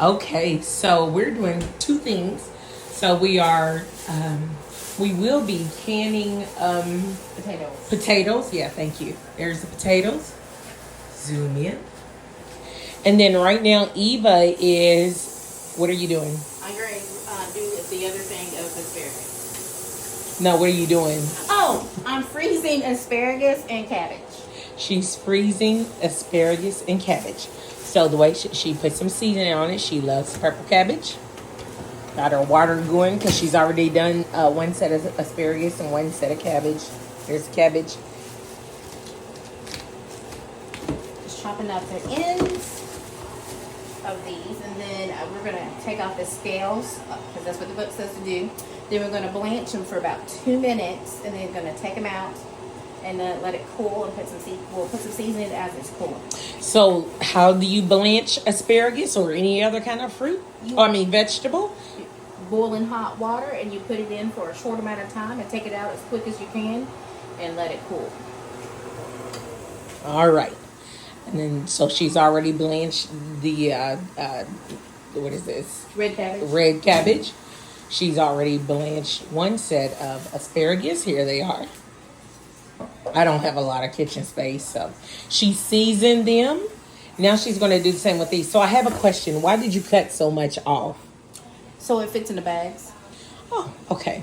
Okay, so we're doing two things. So we will be canning potatoes. Yeah, thank you. There's the potatoes. Zoom in. And then right now, Eva is, what are you doing? I'm going to do the other thing of asparagus. No, what are you doing? Oh, I'm freezing asparagus and cabbage. She's freezing asparagus and cabbage. So the way she put some seasoning on it, she loves purple cabbage. Got her water going because she's already done one set of asparagus and one set of cabbage. Here's the cabbage. Just chopping up the ends of these, and then we're going to take off the scales because that's what the book says to do. Then we're going to blanch them for about 2 minutes, and then going to take them out and let it cool and we'll put some seasoning as it's cooling. So how do you blanch asparagus or any other kind of fruit? Vegetable? Boil in hot water and you put it in for a short amount of time and take it out as quick as you can and let it cool. All right. And then, so she's already blanched the, what is this? Red cabbage. Red cabbage. She's already blanched one set of asparagus. Here they are. I don't have a lot of kitchen space, so she seasoned them. Now she's going to do the same with these. So I have a question. Why did you cut so much off? So it fits in the bags. Oh, okay.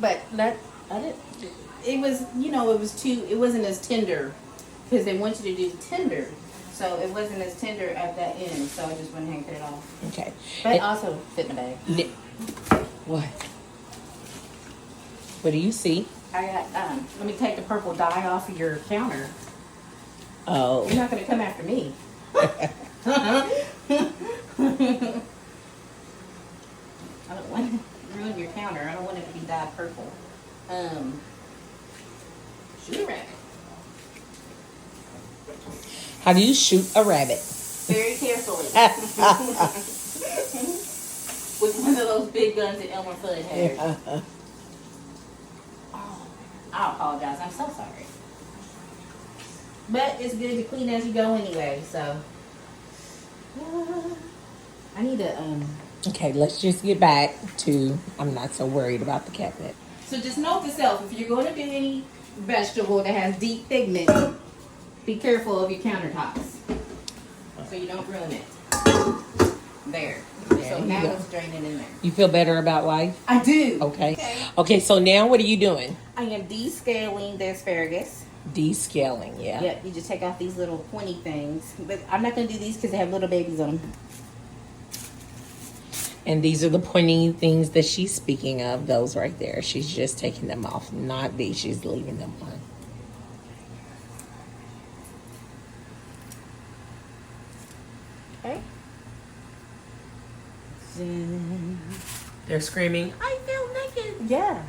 But it wasn't as tender because they want you to do tender. So it wasn't as tender at that end. So I just went ahead and cut it off. Okay. But it also fit in the bag. What? What do you see? I got, let me take the purple dye off of your counter. Oh. You're not going to come after me. I don't want to ruin your counter. I don't want it to be dyed purple. Shoot a rabbit. How do you shoot a rabbit? Very carefully. With one of those big guns that Elmer Fudd had. Oh, I apologize. I'm so sorry. But it's good to clean as you go anyway, so. I need to, Okay, let's just get back to, I'm not so worried about the cabinet. So just note to self, if you're going to do any vegetable that has deep pigment, be careful of your countertops so you don't ruin it. There. So now it's draining in there. You feel better about life? I do. Okay, so now what are you doing? I am descaling the asparagus. Descaling, yeah. Yep, you just take off these little pointy things. But I'm not going to do these because they have little babies on them. And these are the pointy things that she's speaking of, those right there. She's just taking them off, not these. She's leaving them on. Okay. They're screaming, I feel naked. Yeah.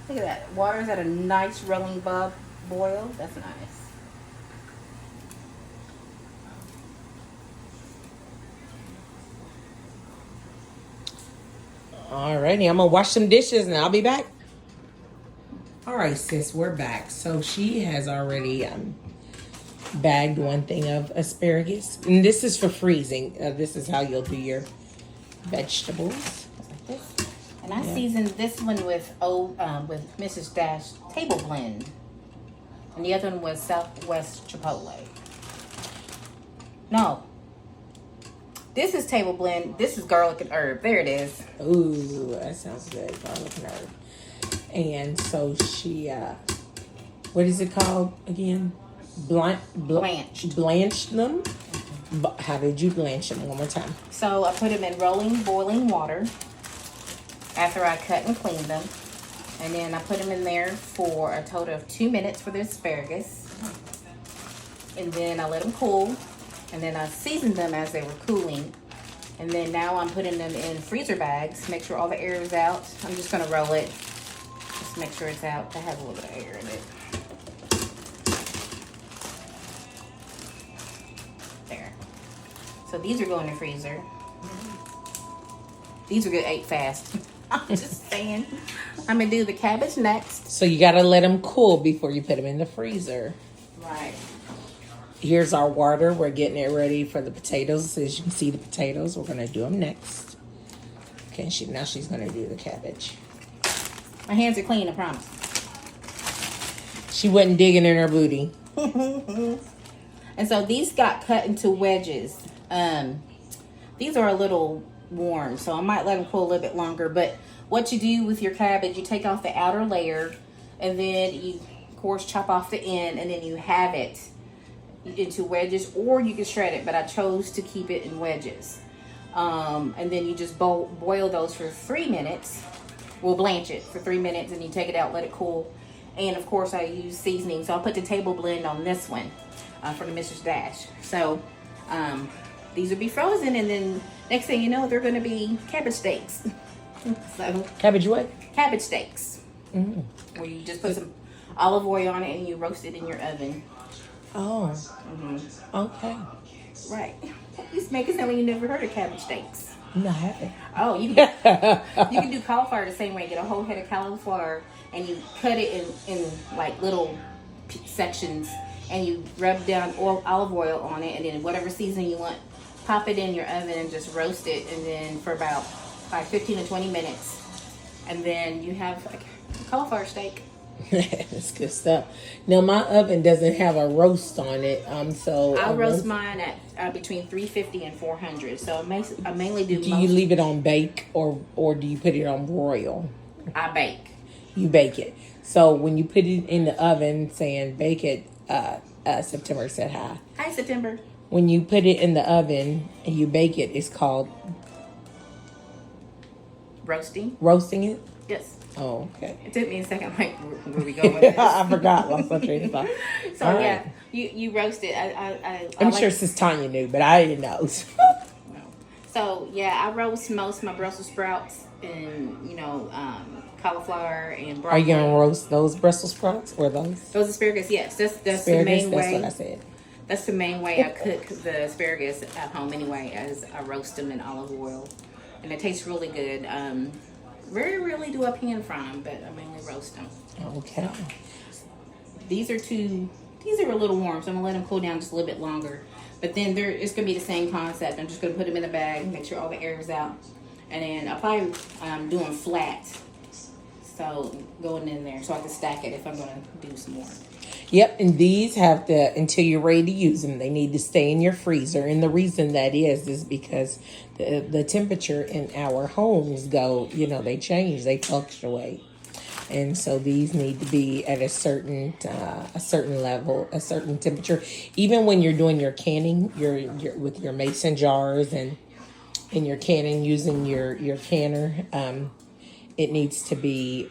Look at that. Water's at a nice rolling boil. That's nice. Alrighty, I'm gonna wash some dishes and I'll be back. Alright, sis, we're back. So she has already bagged one thing of asparagus. And this is for freezing. This is how you'll do your vegetables. Like this. And I seasoned this one with Mrs. Dash Table Blend. And the other one was Southwest Chipotle. No. This is Table Blend. This is garlic and herb. There it is. Ooh, that sounds good. Garlic and herb. And so she, what is it called again? Blanched. Blanched them? How did you blanch them? One more time. So I put them in boiling water after I cut and cleaned them. And then I put them in there for a total of 2 minutes for the asparagus. And then I let them cool. And then I seasoned them as they were cooling. And then now I'm putting them in freezer bags. Make sure all the air is out. I'm just going to roll it. Just make sure it's out. That has a little bit of air in it. There. So these are going in the freezer. These are good, ate fast. I'm just saying. I'm going to do the cabbage next. So you got to let them cool before you put them in the freezer. Right. Here's our water. We're getting it ready for the potatoes. As you can see, the potatoes. We're gonna do them next. Okay, now she's gonna do the cabbage. My hands are clean, I promise. She wasn't digging in her booty. And so these got cut into wedges. These are a little warm, so I might let them cool a little bit longer. But what you do with your cabbage, you take off the outer layer, and then you, of course, chop off the end, and then you have it into wedges, or you can shred it. But I chose to keep it in wedges. And then you just boil those for 3 minutes. We'll blanch it for 3 minutes, and you take it out, let it cool. And of course, I use seasoning, so I'll put the table blend on this one for the Mrs. Dash. So these will be frozen, and then next thing you know, they're going to be cabbage steaks. So Cabbage what? cabbage steaks, where you just put some olive oil on it and you roast it in your oven. Oh, okay. Right. You make it sound like you never heard of cabbage steaks. No, I haven't. Oh, you can do cauliflower the same way. Get a whole head of cauliflower and you cut it in like little sections, and you rub down olive oil on it, and then whatever seasoning you want, pop it in your oven and just roast it, and then for about 15 to 20 minutes, and then you have a cauliflower steak. That's good stuff. Now my oven doesn't have a roast on it, so I roast mine at between 350 and 400. So I mainly do. Do you leave it on bake or do you put it on broil? I bake. You bake it. So when you put it in the oven, saying bake it, September said hi. Hi, September. When you put it in the oven and you bake it, it's called roasting. Roasting it. Yes. Oh, okay. It took me a second, like, where we go with this? I forgot. Lost my train of thought. So All yeah, right. you roast it. I'm sure Sis Tanya knew, but I didn't know. So yeah, I roast most of my Brussels sprouts and cauliflower and broccoli. Are you gonna roast those Brussels sprouts or those? Those asparagus? Yes, that's Asparagus, the main way. That's what I said. That's the main way I cook the asparagus at home anyway, as I roast them in olive oil, and it tastes really good. Very rarely do I pan fry them, but I mainly roast them. Okay. These are a little warm, so I'm gonna let them cool down just a little bit longer. But then it's gonna be the same concept. I'm just gonna put them in a bag, make sure all the air is out, and then I'll probably do them flat, so going in there so I can stack it if I'm gonna do some more. Yep, and these have to, until you're ready to use them, they need to stay in your freezer. And the reason that is because the temperature in our homes they change, they fluctuate. And so these need to be at a certain level, a certain temperature. Even when you're doing your canning, you're with your mason jars and your canning using your canner, it needs to be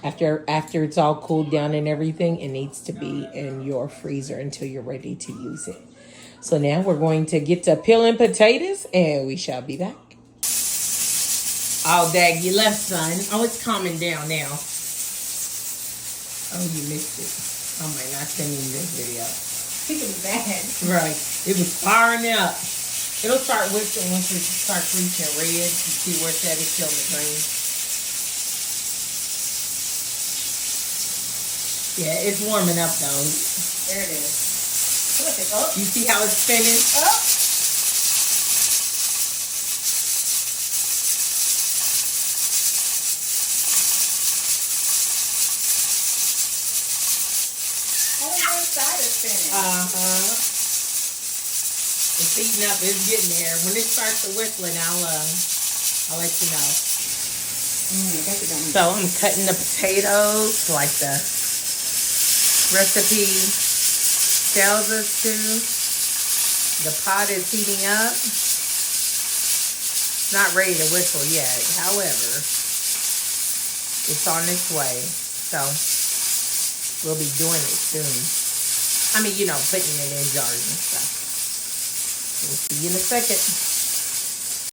after it's all cooled down and everything, it needs to be in your freezer until you're ready to use it. So now we're going to get to peeling potatoes, and we shall be back. Oh, dag, you left, son. Oh, it's calming down now. Oh, you missed it. Oh, my, not sending you this video. It was bad. Right. It was firing up. It'll start whistling once it starts reaching red. You see where it's at? It's still in the green. Yeah, it's warming up, though. There it is. Flip it up. You see how it's spinning? Up. Only one side is spinning. It's heating up. It's getting there. When it starts to whistling, I'll let you know. So I'm cutting the potatoes like the recipe tells us to. The pot is heating up. It's not ready to whistle yet. However, it's on its way. So we'll be doing it soon. I mean, putting it in jars and stuff. We'll see you in a second.